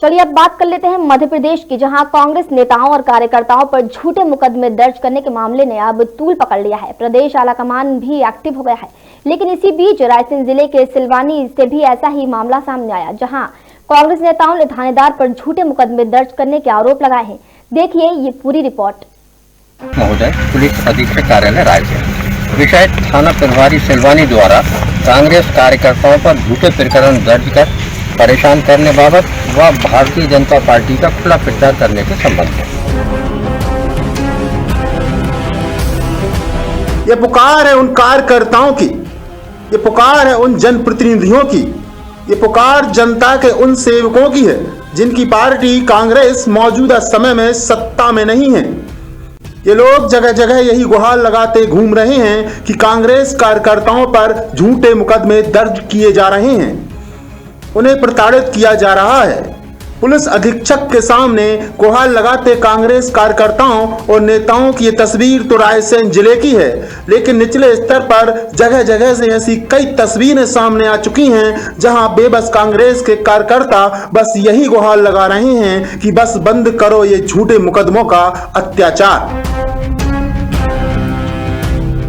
चलिए अब बात कर लेते हैं मध्य प्रदेश की, जहां कांग्रेस नेताओं और कार्यकर्ताओं पर झूठे मुकदमे दर्ज करने के मामले ने अब तूल पकड़ लिया है। प्रदेश आलाकमान भी एक्टिव हो गया है। लेकिन इसी बीच रायसेन जिले के सिलवानी से भी ऐसा ही मामला सामने आया, जहां कांग्रेस नेताओं ने थानेदार पर झूठे मुकदमे दर्ज करने के आरोप लगाए हैं। देखिए ये पूरी रिपोर्ट। महोदय, पुलिस अधीक्षक कार्यालय रायसेन। विषय थाना प्रभारी सिलवानी द्वारा कांग्रेस कार्यकर्ताओं पर झूठे प्रकरण दर्ज कर परेशान करने बाबत व भारतीय जनता पार्टी का खुला प्रचार करने के संबंध में ये पुकार है उन कार्यकर्ताओं की, ये पुकार है उन जनप्रतिनिधियों की, ये पुकार जनता के उन सेवकों की है जिनकी पार्टी कांग्रेस मौजूदा समय में सत्ता में नहीं है। ये लोग जगह जगह यही गुहार लगाते घूम रहे हैं कि कांग्रेस कार्यकर्ताओं पर झूठे मुकदमे दर्ज किए जा रहे हैं, उन्हें प्रताड़ित किया जा रहा है। पुलिस अधीक्षक के सामने गुहार लगाते कांग्रेस कार्यकर्ताओं और नेताओं की ये तस्वीर तो रायसेन जिले की है, लेकिन निचले स्तर पर जगह जगह से ऐसी कई तस्वीरें सामने आ चुकी हैं जहां बेबस कांग्रेस के कार्यकर्ता बस यही गुहार लगा रहे हैं कि बस बंद करो ये झूठे मुकदमों का अत्याचार।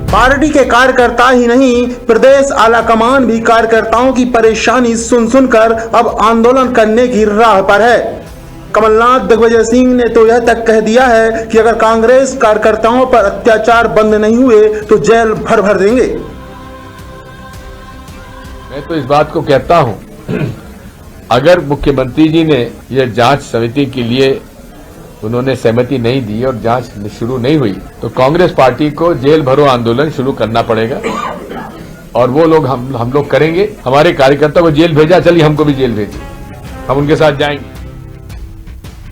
पार्टी के कार्यकर्ता ही नहीं, प्रदेश आलाकमान भी कार्यकर्ताओं की परेशानी सुन सुनकर अब आंदोलन करने की राह पर है। कमलनाथ दिग्विजय सिंह ने तो यह तक कह दिया है कि अगर कांग्रेस कार्यकर्ताओं पर अत्याचार बंद नहीं हुए तो जेल भर भर देंगे। मैं तो इस बात को कहता हूं, अगर मुख्यमंत्री जी ने यह जांच समिति के लिए उन्होंने सहमति नहीं दी और जांच शुरू नहीं हुई तो कांग्रेस पार्टी को जेल भरो आंदोलन शुरू करना पड़ेगा और वो लोग हम लोग करेंगे। हमारे कार्यकर्ता को जेल भेजा, चलिए हमको भी जेल भेजिए, हम उनके साथ जाएंगे।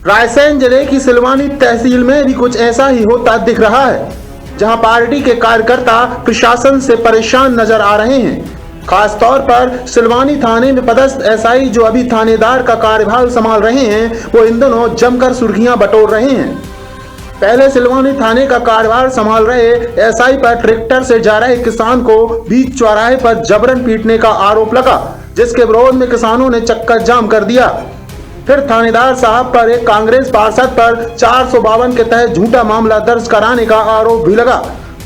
रायसेन जिले की सिलवानी तहसील में भी कुछ ऐसा ही होता दिख रहा है, जहां पार्टी के कार्यकर्ता प्रशासन से परेशान नजर आ रहे हैं। खास तौर पर सिलवानी थाने में पदस्थ एसआई जो अभी थानेदार का कार्यभार संभाल रहे हैं, वो इन दिनों जमकर सुर्खियां बटोर रहे हैं। पहले सिलवानी थाने का कार्यभार संभाल रहे एसआई पर ट्रैक्टर से जा रहे किसान को बीच चौराहे पर जबरन पीटने का आरोप लगा, जिसके विरोध में किसानों ने चक्कर जाम कर दिया। फिर थानेदार साहब पर एक कांग्रेस पार्षद पर 452 के तहत झूठा मामला दर्ज कराने का आरोप भी लगा,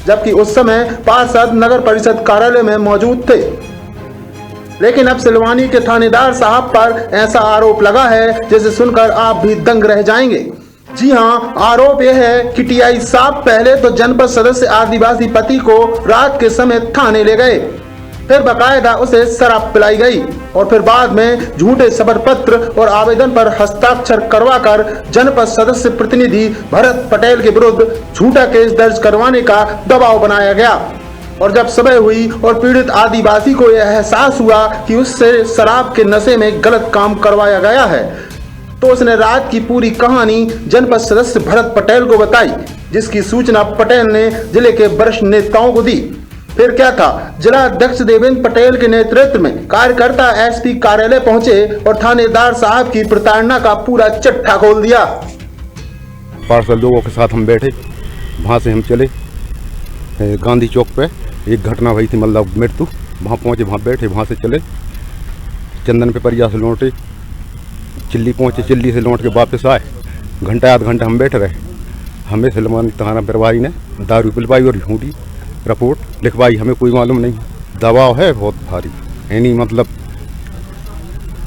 जबकि उस समय पार्षद नगर परिषद कार्यालय में मौजूद थे। लेकिन अब सिलवानी के थानेदार साहब पर ऐसा आरोप लगा है जिसे सुनकर आप भी दंग रह जाएंगे। जी हां, आरोप यह है कि टीआई साहब पहले तो जनपद सदस्य आदिवासी पति को रात के समय थाने ले गए, फिर बकायदा उसे शराब पिलाई गई और फिर बाद में झूठे शपथ पत्र और आवेदन पर हस्ताक्षर करवाकर जनपद सदस्य प्रतिनिधि भरत पटेल के विरुद्ध झूठा केस दर्ज करवाने का दबाव बनाया गया। और जब सुबह हुई और पीड़ित आदिवासी को यह एहसास हुआ कि उससे शराब के नशे में गलत काम करवाया गया है, तो उसने रात की पूरी कहानी जनपद सदस्य भरत पटेल को बताई, जिसकी सूचना पटेल ने जिले के वरिष्ठ नेताओं को दी। फिर क्या था, जिला अध्यक्ष देवेंद्र पटेल के नेतृत्व में कार्यकर्ता एसपी कार्यालय पहुंचे और थानेदार साहब की प्रताड़ना का पूरा चिट्ठा खोल दिया। पार्षद लोगों के साथ हम बैठे, वहाँ से हम चले गांधी चौक पे एक घटना हुई थी, मतलब मृत्यु, वहाँ पहुँचे, वहाँ बैठे, वहाँ से चले चंदन पेपरिया से लौटे, चिल्ली पहुँचे, चिल्ली से लौट के वापस आए। घंटा आध घंटा हम बैठे रहे। हमें सिलवानी थाना प्रभारी ने दारू पिलवाई और झूठी रिपोर्ट लिखवाई, हमें कोई मालूम नहीं। दबाव है बहुत भारी, यानी मतलब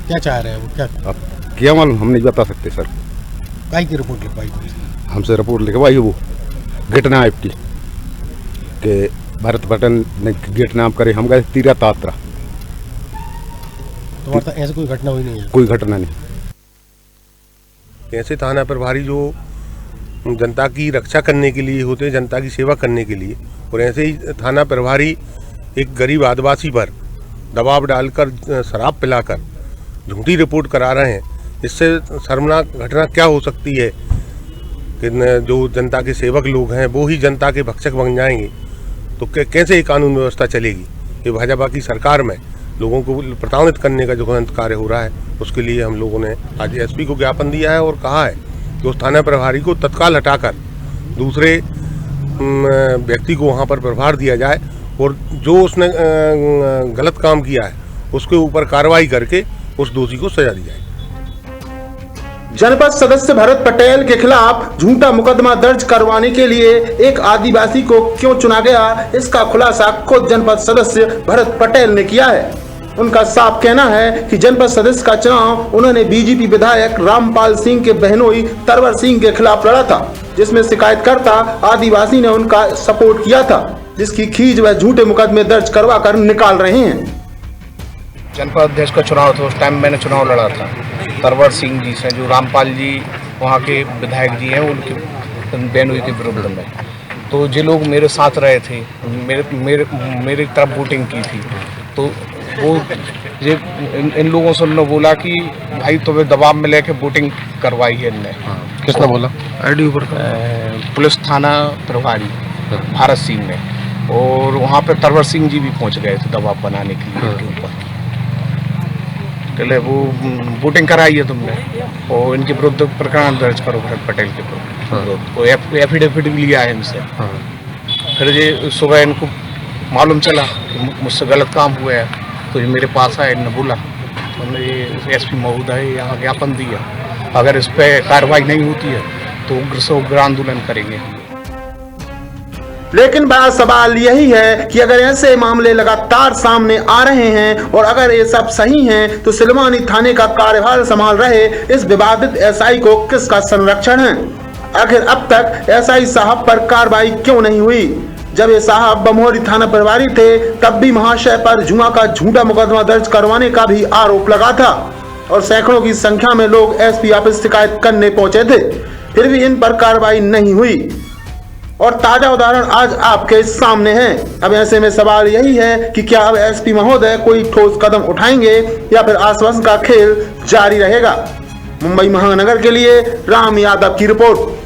क्या चाह रहे हैं वो, क्या अब क्या मालूम, हम नहीं बता सकते सर। काहे की रिपोर्ट लिखवाई? हमसे रिपोर्ट लिखवाई वो घटना आपकी के भरत पटेल ने घटना करे, हम गए तीरा तात्रा। तो ऐसे कोई घटना हुई नहीं है? कोई घटना नहीं। ऐसे थाना प्रभारी जो जनता की रक्षा करने के लिए होते हैं, जनता की सेवा करने के लिए, और ऐसे ही थाना प्रभारी एक गरीब आदिवासी पर दबाव डालकर शराब पिलाकर झूठी रिपोर्ट करा रहे हैं। इससे शर्मनाक घटना क्या हो सकती है कि जो जनता के सेवक लोग हैं वो ही जनता के भक्षक बन जाएंगे, तो कैसे ये कानून व्यवस्था चलेगी? ये भाजपा की सरकार में लोगों को प्रताड़ित करने का जो कार्य हो रहा है, उसके लिए हम लोगों ने आज एसपी को ज्ञापन दिया है और कहा है कि उस थाना प्रभारी को तत्काल हटाकर दूसरे व्यक्ति को वहाँ पर प्रभार दिया जाए और जो उसने गलत काम किया है उसके ऊपर कार्रवाई करके उस दोषी को सजा दी जाए। जनपद सदस्य भरत पटेल के खिलाफ झूठा मुकदमा दर्ज करवाने के लिए एक आदिवासी को क्यों चुना गया, इसका खुलासा खुद जनपद सदस्य भरत पटेल ने किया है। उनका साफ कहना है कि जनपद सदस्य का चुनाव उन्होंने बीजेपी विधायक रामपाल सिंह के बहनोई तरवर सिंह के खिलाफ लड़ा था, जिसमें शिकायतकर्ता आदिवासी ने उनका सपोर्ट किया था, जिसकी खींच वह झूठे मुकदमे दर्ज करवा कर निकाल रहे हैं। जनपद अध्यक्ष का चुनाव था, उस टाइम मैंने चुनाव लड़ा था तरवर सिंह जी से, जो रामपाल जी वहाँ के विधायक जी हैं, उनके बहनोई के विरुद्ध में। तो जो लोग मेरे साथ रहे थे, मेरे तरफ वोटिंग की थी, तो वो ये इन लोगों से उन्होंने बोला कि भाई तुम्हें दबाव में लेके वोटिंग करवाई है इनने। किसने बोला? आईडी पर पुलिस थाना प्रभारी भारत सिंह ने, और वहाँ पे तरवर सिंह जी भी पहुँच गए थे दबाव बनाने के लिए इनके ऊपर। पहले वो वोटिंग कराई है तुमने, और इनके विरुद्ध प्रकरण दर्ज करो भरत पटेल के विरुद्ध, एफिडेविट भी लिया है इनसे। फिर ये सुबह इनको मालूम चला कि मुझसे गलत काम हुआ है, तो ये मेरे पास आए, इन्होंने बोला, हमने ये एसपी महोदय यहाँ ज्ञापन दिया, अगर इस पर कार्रवाई नहीं होती है तो उग्र से उग्र आंदोलन करेंगे। लेकिन बड़ा सवाल यही है कि अगर ऐसे मामले लगातार सामने आ रहे हैं और अगर ये सब सही हैं, तो सिलवानी थाने का कार्यभार संभाल रहे इस विवादित एसआई को किसका संरक्षण है? आखिर अब तक एसआई साहब पर कार्रवाई क्यों नहीं हुई? जब ये साहब बमोरी थाना प्रभारी थे, तब भी महाशय पर जुआ का झूठा मुकदमा दर्ज करवाने का भी आरोप लगा था और सैकड़ों की संख्या में लोग एसपी ऑफिस शिकायत करने पहुंचे थे, फिर भी इन पर कार्रवाई नहीं हुई। और ताजा उदाहरण आज आपके सामने है। अब ऐसे में सवाल यही है कि क्या अब एसपी महोदय कोई ठोस कदम उठाएंगे या फिर आश्वासन का खेल जारी रहेगा? मुंबई महानगर के लिए राम यादव की रिपोर्ट।